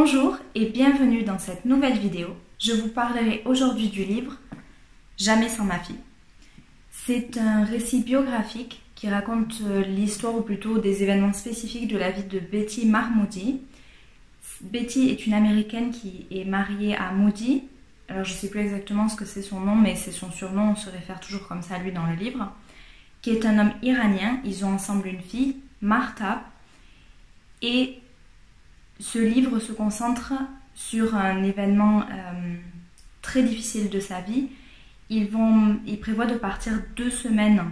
Bonjour et bienvenue dans cette nouvelle vidéo. Je vous parlerai aujourd'hui du livre Jamais sans ma fille. C'est un récit biographique qui raconte l'histoire ou plutôt des événements spécifiques de la vie de Betty Mahmoudi. Betty est une américaine qui est mariée à Moody. Alors je ne sais plus exactement ce que c'est son nom, mais c'est son surnom, on se réfère toujours comme ça à lui dans le livre. Qui est un homme iranien, ils ont ensemble une fille, Marta. Et ce livre se concentre sur un événement très difficile de sa vie. Ils prévoient de partir 2 semaines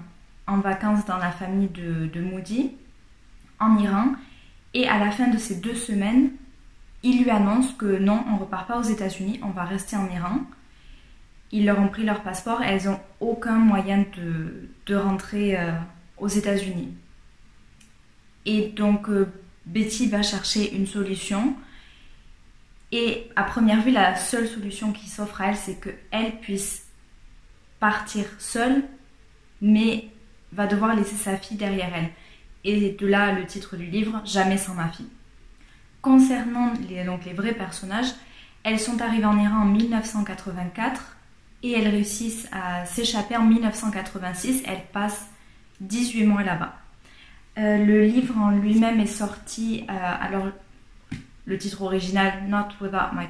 en vacances dans la famille de Moody, en Iran. Et à la fin de ces 2 semaines, ils lui annoncent que non, on ne repart pas aux États-Unis, on va rester en Iran. Ils leur ont pris leur passeport et elles n'ont aucun moyen de rentrer aux États-Unis. Et donc Betty va chercher une solution. Et à première vue, la seule solution qui s'offre à elle, c'est qu'elle puisse partir seule, mais va devoir laisser sa fille derrière elle. Et de là, le titre du livre, Jamais sans ma fille. Concernant les vrais personnages, elles sont arrivées en Iran en 1984 et elles réussissent à s'échapper en 1986. Elles passent 18 mois là-bas. Le livre en lui-même est sorti, alors le titre original Not Without My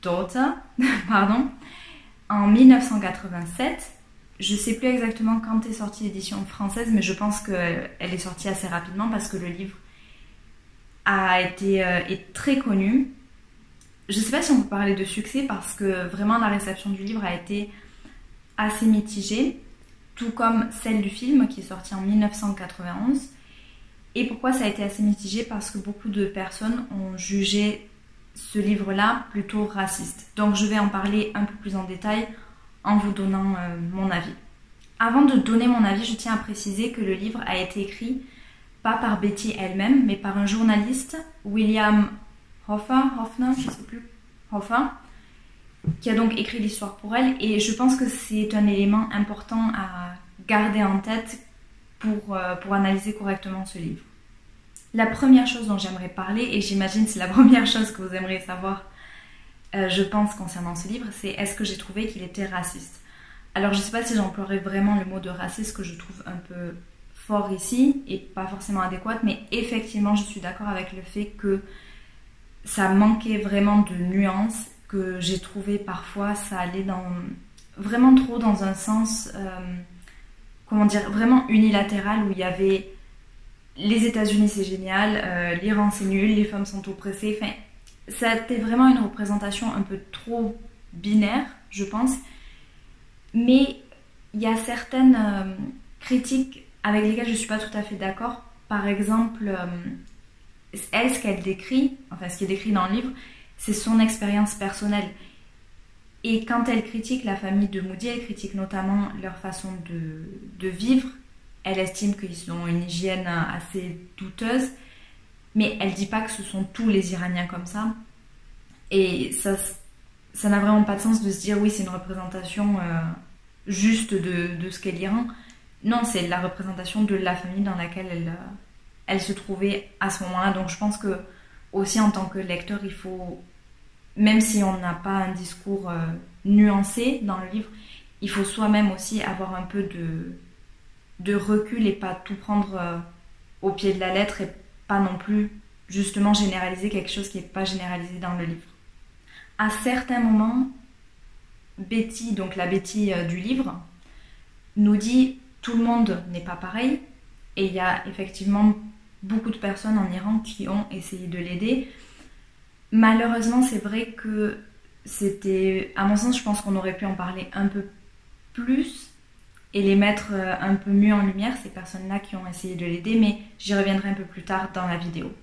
Daughter, pardon, en 1987. Je ne sais plus exactement quand est sortie l'édition française, mais je pense qu'elle est sortie assez rapidement parce que le livre est très connu. Je ne sais pas si on peut parler de succès parce que vraiment la réception du livre a été assez mitigée, tout comme celle du film qui est sorti en 1991. Et pourquoi ça a été assez mitigé? Parce que beaucoup de personnes ont jugé ce livre-là plutôt raciste. Donc je vais en parler un peu plus en détail en vous donnant mon avis. Avant de donner mon avis, je tiens à préciser que le livre a été écrit pas par Betty elle-même, mais par un journaliste, William Hoffner, je ne sais plus, qui a donc écrit l'histoire pour elle. Et je pense que c'est un élément important à garder en tête pour analyser correctement ce livre. La première chose dont j'aimerais parler, et j'imagine c'est la première chose que vous aimeriez savoir, je pense, concernant ce livre, c'est est-ce que j'ai trouvé qu'il était raciste? Alors je ne sais pas si j'emploierais vraiment le mot de raciste, que je trouve un peu fort ici, et pas forcément adéquat, mais effectivement je suis d'accord avec le fait que ça manquait vraiment de nuances, que j'ai trouvé parfois ça allait vraiment trop dans un sens, vraiment unilatéral, où il y avait les États-Unis c'est génial, l'Iran c'est nul, les femmes sont oppressées, enfin, ça a été vraiment une représentation un peu trop binaire, je pense. Mais il y a certaines critiques avec lesquelles je ne suis pas tout à fait d'accord. Par exemple, elle, ce qu'elle décrit, enfin ce qui est décrit dans le livre, c'est son expérience personnelle. Et quand elle critique la famille de Moody, elle critique notamment leur façon de vivre. Elle estime qu'ils ont une hygiène assez douteuse, mais elle ne dit pas que ce sont tous les Iraniens comme ça. Et ça n'a vraiment pas de sens de se dire oui, c'est une représentation juste de ce qu'est l'Iran. Non, c'est la représentation de la famille dans laquelle elle se trouvait à ce moment-là. Donc je pense que aussi en tant que lecteur, il faut, même si on n'a pas un discours nuancé dans le livre, il faut soi-même aussi avoir un peu de recul et pas tout prendre au pied de la lettre et pas non plus justement généraliser quelque chose qui n'est pas généralisé dans le livre. À certains moments, Betty, donc la Betty du livre, nous dit tout le monde n'est pas pareil, et il y a effectivement beaucoup de personnes en Iran qui ont essayé de l'aider. Malheureusement, c'est vrai que c'était, à mon sens, je pense qu'on aurait pu en parler un peu plus et les mettre un peu mieux en lumière, ces personnes-là qui ont essayé de l'aider, mais j'y reviendrai un peu plus tard dans la vidéo.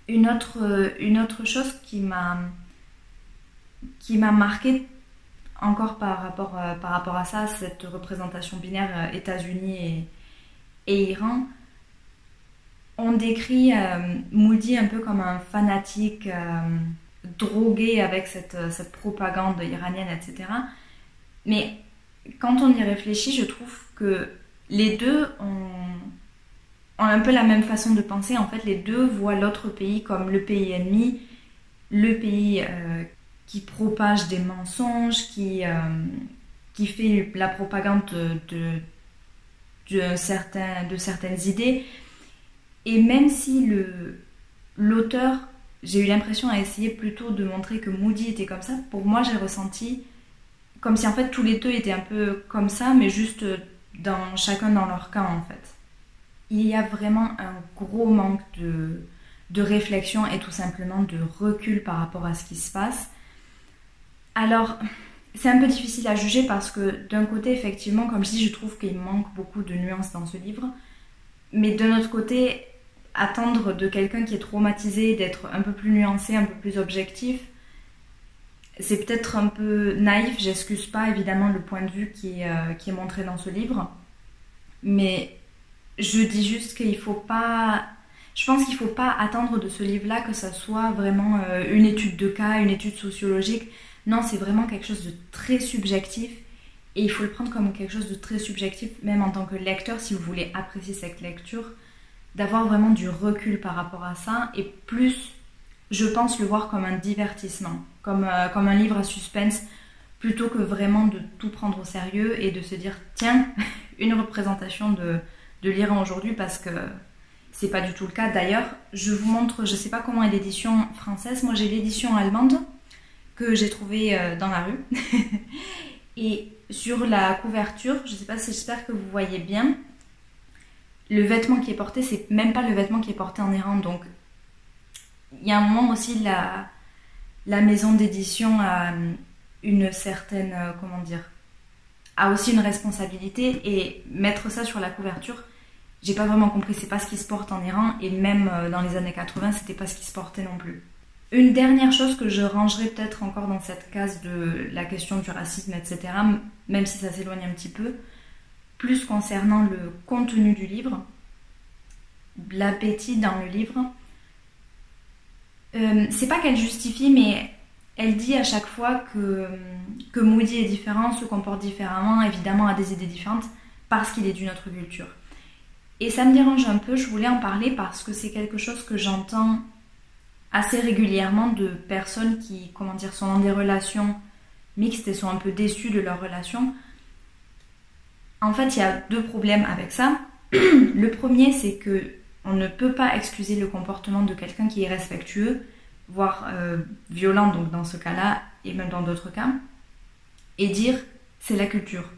Une autre chose qui m'a marquée encore par rapport à ça, cette représentation binaire États-Unis et Iran, on décrit Moody un peu comme un fanatique drogué avec cette propagande iranienne, etc. Mais quand on y réfléchit, je trouve que les deux ont un peu la même façon de penser. En fait, les deux voient l'autre pays comme le pays ennemi, le pays qui propage des mensonges, qui fait la propagande de certaines idées. Et même si l'auteur, j'ai eu l'impression, a essayé plutôt de montrer que Moody était comme ça, pour moi j'ai ressenti comme si en fait tous les deux étaient un peu comme ça, mais juste chacun dans leur camp en fait. Il y a vraiment un gros manque de réflexion et tout simplement de recul par rapport à ce qui se passe. Alors, c'est un peu difficile à juger parce que d'un côté, effectivement, comme je dis, je trouve qu'il manque beaucoup de nuances dans ce livre. Mais d'un autre côté, attendre de quelqu'un qui est traumatisé d'être un peu plus nuancé, un peu plus objectif, c'est peut-être un peu naïf. J'excuse pas évidemment le point de vue qui est montré dans ce livre. Mais je dis juste qu'il faut pas... Je pense qu'il ne faut pas attendre de ce livre-là que ça soit vraiment une étude de cas, une étude sociologique. Non, c'est vraiment quelque chose de très subjectif et il faut le prendre comme quelque chose de très subjectif, même en tant que lecteur, si vous voulez apprécier cette lecture, d'avoir vraiment du recul par rapport à ça et plus, je pense, le voir comme un divertissement, comme un livre à suspense, plutôt que vraiment de tout prendre au sérieux et de se dire, tiens, une représentation de l'Iran aujourd'hui parce que c'est pas du tout le cas. D'ailleurs, je vous montre, je sais pas comment est l'édition française, moi j'ai l'édition allemande que j'ai trouvée dans la rue. Et sur la couverture, je sais pas si j'espère que vous voyez bien, le vêtement qui est porté, c'est même pas le vêtement qui est porté en Iran. Donc, il y a un moment aussi, la maison d'édition a une certaine, comment dire, a aussi une responsabilité et mettre ça sur la couverture, j'ai pas vraiment compris, c'est pas ce qui se porte en Iran et même dans les années 80, c'était pas ce qui se portait non plus. Une dernière chose que je rangerais peut-être encore dans cette case de la question du racisme, etc., même si ça s'éloigne un petit peu, plus concernant le contenu du livre, la Betty dans le livre, c'est pas qu'elle justifie, mais elle dit à chaque fois que Moody est différent, se comporte différemment, évidemment a des idées différentes, parce qu'il est d'une autre culture. Et ça me dérange un peu, je voulais en parler parce que c'est quelque chose que j'entends assez régulièrement de personnes qui, comment dire, sont dans des relations mixtes et sont un peu déçues de leur relation. En fait, il y a deux problèmes avec ça. Le premier, c'est que on ne peut pas excuser le comportement de quelqu'un qui est irrespectueux, voire violent, donc dans ce cas-là, et même dans d'autres cas, et dire c'est la culture.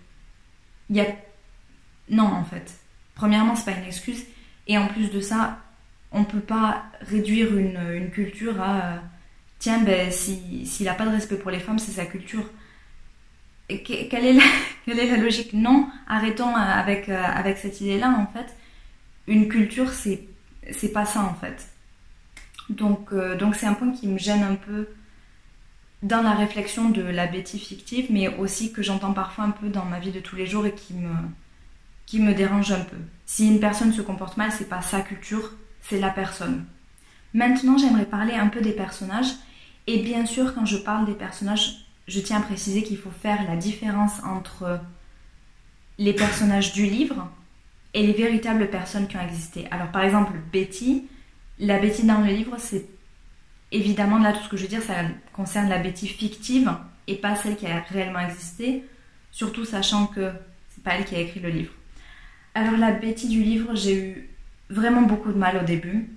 Non, en fait. Premièrement, c'est pas une excuse, et en plus de ça, on peut pas réduire une culture à tiens, ben, s'il a pas de respect pour les femmes, c'est sa culture. Et quelle est la logique? Non, arrêtons avec cette idée-là, en fait. Une culture, c'est pas ça, en fait. Donc c'est un point qui me gêne un peu dans la réflexion de la Betty fictive, mais aussi que j'entends parfois un peu dans ma vie de tous les jours et qui me dérange un peu. Si une personne se comporte mal, c'est pas sa culture, c'est la personne. Maintenant, j'aimerais parler un peu des personnages. Et bien sûr, quand je parle des personnages, je tiens à préciser qu'il faut faire la différence entre les personnages du livre et les véritables personnes qui ont existé. Alors, par exemple, Betty, la Betty dans le livre, c'est évidemment, là, tout ce que je veux dire, ça concerne la Betty fictive et pas celle qui a réellement existé, surtout sachant que c'est pas elle qui a écrit le livre. Alors, la Betty du livre, j'ai eu vraiment beaucoup de mal au début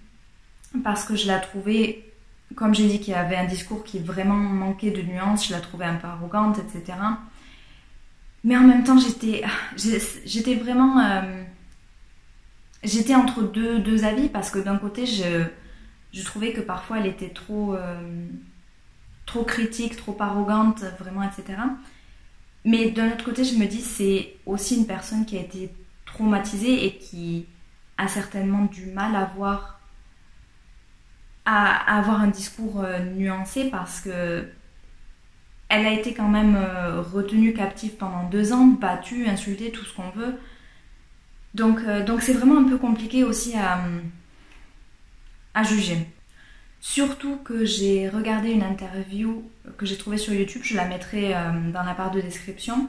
parce que je la trouvais, comme j'ai dit, qu'il y avait un discours qui vraiment manquait de nuances, je la trouvais un peu arrogante, etc. Mais en même temps, j'étais vraiment... j'étais entre deux avis parce que d'un côté, je trouvais que parfois elle était trop critique, trop arrogante, vraiment, etc. Mais d'un autre côté, je me dis c'est aussi une personne qui a été traumatisée et qui a certainement du mal à avoir un discours nuancé parce que elle a été quand même retenue captive pendant 2 ans, battue, insultée, tout ce qu'on veut. Donc c'est vraiment un peu compliqué aussi à juger. Surtout que j'ai regardé une interview que j'ai trouvée sur YouTube, je la mettrai dans la barre de description,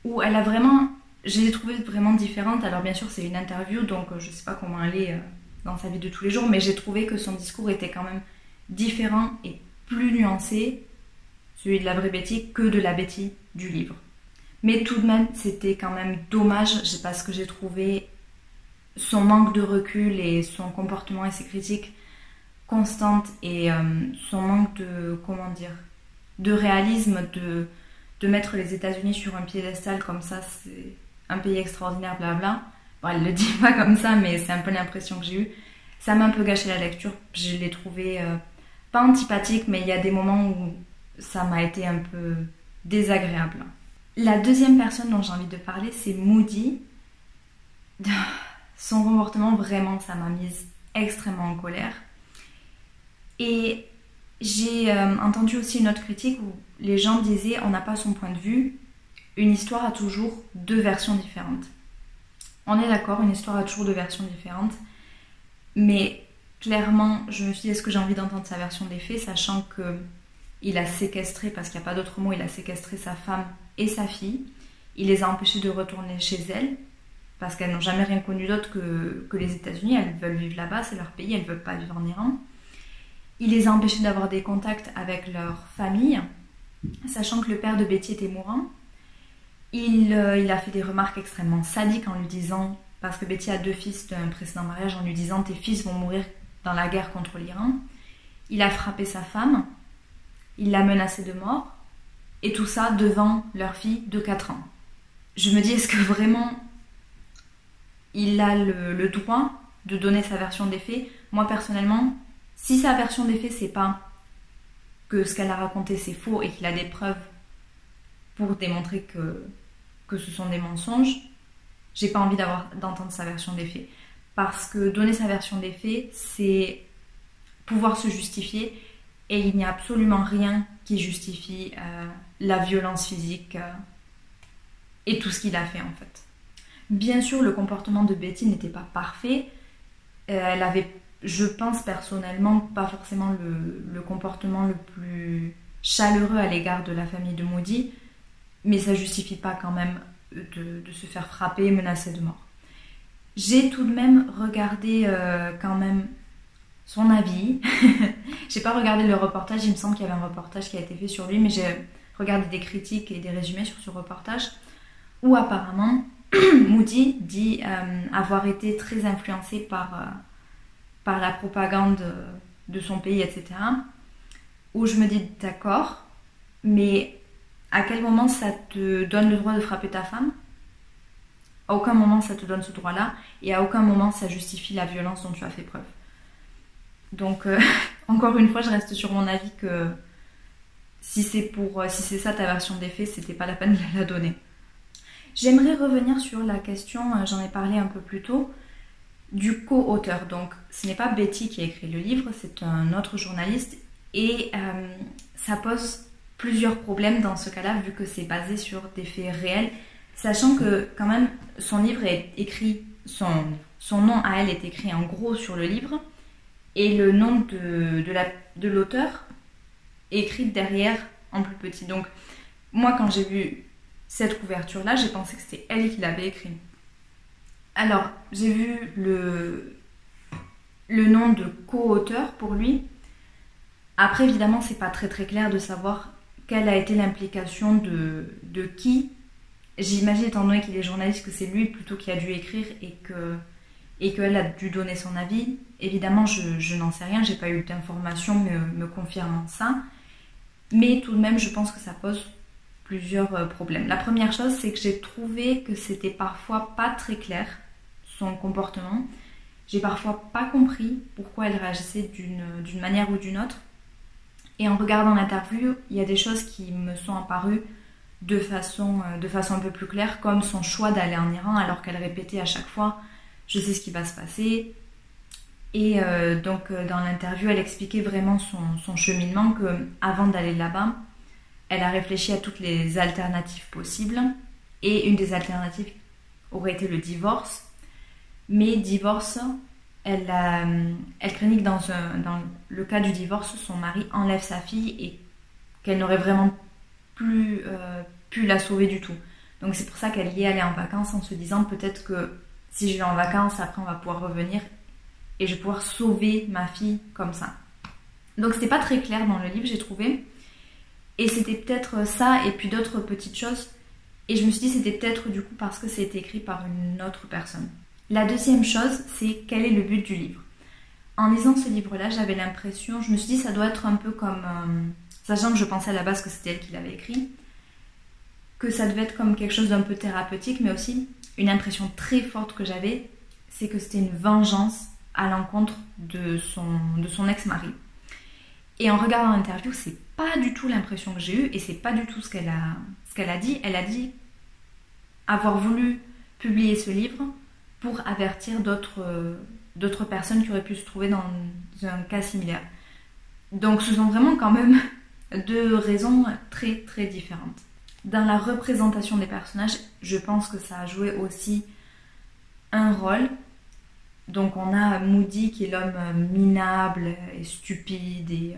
où elle a vraiment je l'ai trouvée vraiment différente. Alors bien sûr c'est une interview, donc je sais pas comment elle est dans sa vie de tous les jours, mais j'ai trouvé que son discours était quand même différent et plus nuancé, celui de la vraie Betty, que de la Betty du livre. Mais tout de même, c'était quand même dommage, parce que j'ai trouvé son manque de recul et son comportement et ses critiques constantes et son manque de, comment dire, de réalisme, de mettre les États-Unis sur un piédestal comme ça, c'est un pays extraordinaire, blabla. Bon, elle le dit pas comme ça, mais c'est un peu l'impression que j'ai eue. Ça m'a un peu gâché la lecture. Je l'ai trouvé pas antipathique, mais il y a des moments où ça m'a été un peu désagréable. La deuxième personne dont j'ai envie de parler, c'est Moody. Son comportement, vraiment, ça m'a mise extrêmement en colère. Et j'ai entendu aussi une autre critique où les gens disaient on n'a pas son point de vue, une histoire a toujours deux versions différentes. On est d'accord, une histoire a toujours deux versions différentes, mais clairement, je me suis dit est-ce que j'ai envie d'entendre sa version des faits, sachant qu'il a séquestré, parce qu'il n'y a pas d'autre mot, il a séquestré sa femme et sa fille, il les a empêchés de retourner chez elles, parce qu'elles n'ont jamais rien connu d'autre que les États-Unis, elles veulent vivre là-bas, c'est leur pays, elles ne veulent pas vivre en Iran. Il les a empêchés d'avoir des contacts avec leur famille, sachant que le père de Betty était mourant. Il a fait des remarques extrêmement sadiques en lui disant, parce que Betty a 2 fils d'un précédent mariage, en lui disant tes fils vont mourir dans la guerre contre l'Iran. Il a frappé sa femme, il l'a menacée de mort, et tout ça devant leur fille de 4 ans. Je me dis, est-ce que vraiment il a le droit de donner sa version des faits? Moi personnellement, si sa version des faits c'est pas que ce qu'elle a raconté c'est faux et qu'il a des preuves pour démontrer que ce sont des mensonges, j'ai pas envie d'entendre sa version des faits. Parce que donner sa version des faits, c'est pouvoir se justifier, et il n'y a absolument rien qui justifie la violence physique et tout ce qu'il a fait en fait. Bien sûr, le comportement de Betty n'était pas parfait. Elle avait, je pense personnellement, pas forcément le comportement le plus chaleureux à l'égard de la famille de Moody, mais ça justifie pas quand même de se faire frapper, menacer de mort. J'ai tout de même regardé quand même son avis. J'ai pas regardé le reportage, il me semble qu'il y avait un reportage qui a été fait sur lui, mais j'ai regardé des critiques et des résumés sur ce reportage où apparemment Moody dit avoir été très influencé par la propagande de son pays, etc. Où je me dis d'accord, mais à quel moment ça te donne le droit de frapper ta femme? À aucun moment ça te donne ce droit-là, et à aucun moment ça justifie la violence dont tu as fait preuve. Donc, encore une fois, je reste sur mon avis que si c'est ça ta version des faits, c'était pas la peine de la donner. J'aimerais revenir sur la question, j'en ai parlé un peu plus tôt, du co-auteur. Donc, ce n'est pas Betty qui a écrit le livre, c'est un autre journaliste, et ça pose plusieurs problèmes dans ce cas-là, vu que c'est basé sur des faits réels, sachant que quand même son livre est écrit, son nom à elle est écrit en gros sur le livre, et le nom de l'auteur est écrit derrière en plus petit. Donc moi quand j'ai vu cette couverture-là, j'ai pensé que c'était elle qui l'avait écrit. Alors j'ai vu le nom de co-auteur pour lui. Après évidemment c'est pas très très clair de savoir quelle a été l'implication de qui. J'imagine, étant donné qu'il est journaliste, que c'est lui plutôt qui a dû écrire et qu'elle a dû donner son avis. Évidemment, je n'en sais rien, j'ai pas eu d'informations me confirmant ça. Mais tout de même, je pense que ça pose plusieurs problèmes. La première chose, c'est que j'ai trouvé que c'était parfois pas très clair, son comportement. J'ai parfois pas compris pourquoi elle réagissait d'une manière ou d'une autre. Et en regardant l'interview, il y a des choses qui me sont apparues de façon un peu plus claire, comme son choix d'aller en Iran, alors qu'elle répétait à chaque fois « je sais ce qui va se passer ». Et donc dans l'interview, elle expliquait vraiment son cheminement, qu'avant d'aller là-bas, elle a réfléchi à toutes les alternatives possibles, et une des alternatives aurait été le divorce. Mais divorce, elle craignait que dans le cas du divorce, son mari enlève sa fille et qu'elle n'aurait vraiment plus pu la sauver du tout. Donc c'est pour ça qu'elle y est allée en vacances en se disant peut-être que si je vais en vacances, après on va pouvoir revenir et je vais pouvoir sauver ma fille comme ça. Donc c'était pas très clair dans le livre, j'ai trouvé. Et c'était peut-être ça et puis d'autres petites choses. Et je me suis dit c'était peut-être du coup parce que c'est écrit par une autre personne. La deuxième chose, c'est quel est le but du livre. En lisant ce livre-là, j'avais l'impression, je me suis dit ça doit être un peu comme, sachant que je pensais à la base que c'était elle qui l'avait écrit, que ça devait être comme quelque chose d'un peu thérapeutique, mais aussi une impression très forte que j'avais, c'est que c'était une vengeance à l'encontre de son ex-mari. Et en regardant l'interview, c'est pas du tout l'impression que j'ai eue et c'est pas du tout ce qu'elle a dit. Elle a dit avoir voulu publier ce livre pour avertir d'autres personnes qui auraient pu se trouver dans un cas similaire. Donc ce sont vraiment quand même deux raisons très très différentes. Dans la représentation des personnages, je pense que ça a joué aussi un rôle. Donc on a Moody qui est l'homme minable et stupide et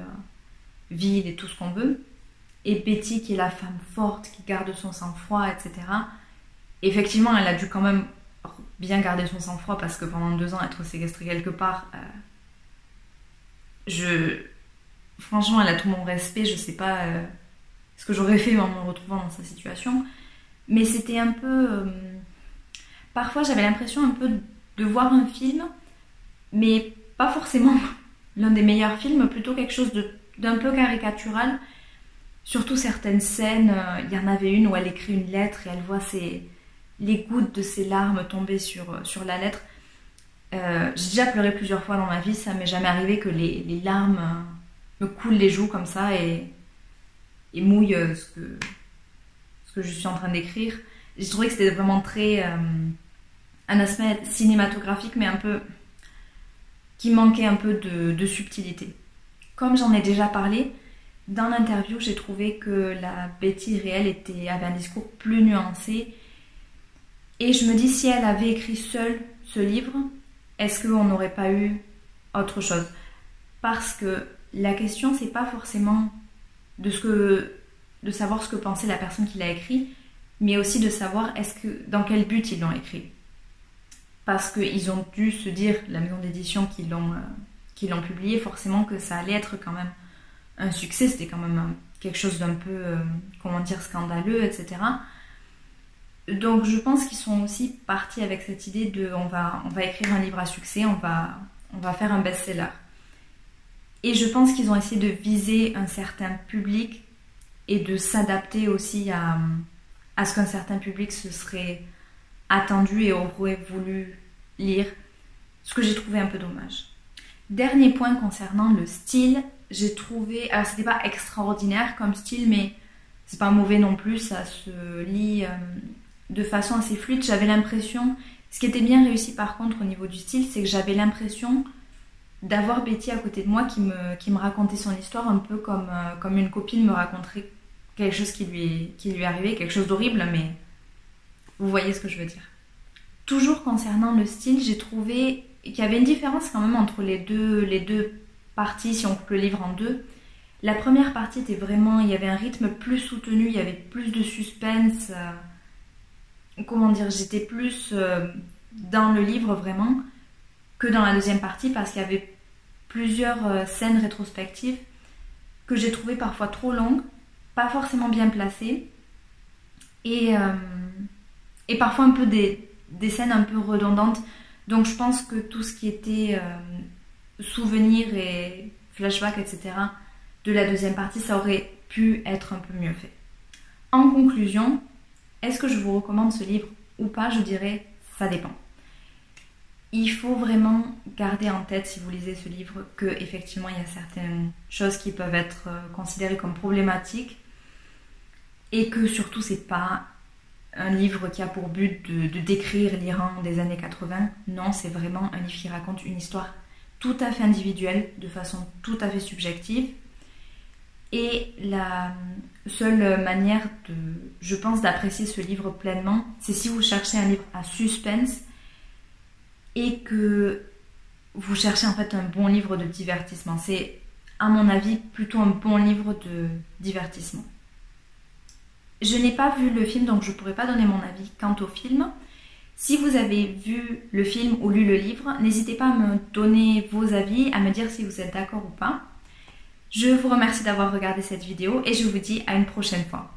vide et tout ce qu'on veut. Et Betty qui est la femme forte qui garde son sang-froid, etc. Effectivement, elle a dû quand même bien garder son sang-froid parce que pendant 2 ans, être séquestrée quelque part, franchement, elle a tout mon respect. Je sais pas ce que j'aurais fait en me retrouvant dans sa situation. Mais c'était un peu... parfois, j'avais l'impression un peu de voir un film, mais pas forcément l'un des meilleurs films, plutôt quelque chose d'un peu caricatural. Surtout certaines scènes, il y en avait une où elle écrit une lettre et elle voit les gouttes de ses larmes tomber sur la lettre. J'ai déjà pleuré plusieurs fois dans ma vie, ça m'est jamais arrivé que les larmes me coulent les joues comme ça et mouillent ce que je suis en train d'écrire. J'ai trouvé que c'était vraiment très... un aspect cinématographique, mais un peu... qui manquait un peu de subtilité. Comme j'en ai déjà parlé, dans l'interview, j'ai trouvé que la Betty réelle avait un discours plus nuancé. Et je me dis, si elle avait écrit seule ce livre, est-ce qu'on n'aurait pas eu autre chose? Parce que la question, c'est pas forcément de savoir ce que pensait la personne qui l'a écrit, mais aussi de savoir dans quel but ils l'ont écrit. Parce qu'ils ont dû se dire, la maison d'édition qui l'ont publié, forcément que ça allait être quand même un succès, c'était quand même quelque chose d'un peu, scandaleux, etc. Donc je pense qu'ils sont aussi partis avec cette idée de on va écrire un livre à succès, on va faire un best-seller. Et je pense qu'ils ont essayé de viser un certain public et de s'adapter aussi à ce qu'un certain public se serait attendu et aurait voulu lire, ce que j'ai trouvé un peu dommage. Dernier point concernant le style, j'ai trouvé... Alors c'était pas extraordinaire comme style, mais c'est pas mauvais non plus, ça se lit de façon assez fluide. J'avais l'impression... Ce qui était bien réussi par contre au niveau du style, c'est que j'avais l'impression d'avoir Betty à côté de moi qui me racontait son histoire un peu comme une copine me raconterait quelque chose qui lui est arrivé, quelque chose d'horrible, mais vous voyez ce que je veux dire. Toujours concernant le style, j'ai trouvé qu'il y avait une différence quand même entre les deux parties, si on coupe le livre en deux. La première partie était vraiment, il y avait un rythme plus soutenu, il y avait plus de suspense. J'étais plus dans le livre vraiment que dans la deuxième partie parce qu'il y avait plusieurs scènes rétrospectives que j'ai trouvées parfois trop longues, pas forcément bien placées et parfois un peu des scènes un peu redondantes. Donc je pense que tout ce qui était souvenirs et flashbacks, etc. de la deuxième partie, ça aurait pu être un peu mieux fait. En conclusion, est-ce que je vous recommande ce livre ou pas? Je dirais, ça dépend. Il faut vraiment garder en tête, si vous lisez ce livre, qu'effectivement il y a certaines choses qui peuvent être considérées comme problématiques et que surtout c'est pas un livre qui a pour but de décrire l'Iran des années 80. Non, c'est vraiment un livre qui raconte une histoire tout à fait individuelle, de façon tout à fait subjective. Et la seule manière, je pense, d'apprécier ce livre pleinement, c'est si vous cherchez un livre à suspense et que vous cherchez en fait un bon livre de divertissement. C'est, à mon avis, plutôt un bon livre de divertissement. Je n'ai pas vu le film, donc je ne pourrais pas donner mon avis quant au film. Si vous avez vu le film ou lu le livre, n'hésitez pas à me donner vos avis, à me dire si vous êtes d'accord ou pas. Je vous remercie d'avoir regardé cette vidéo et je vous dis à une prochaine fois.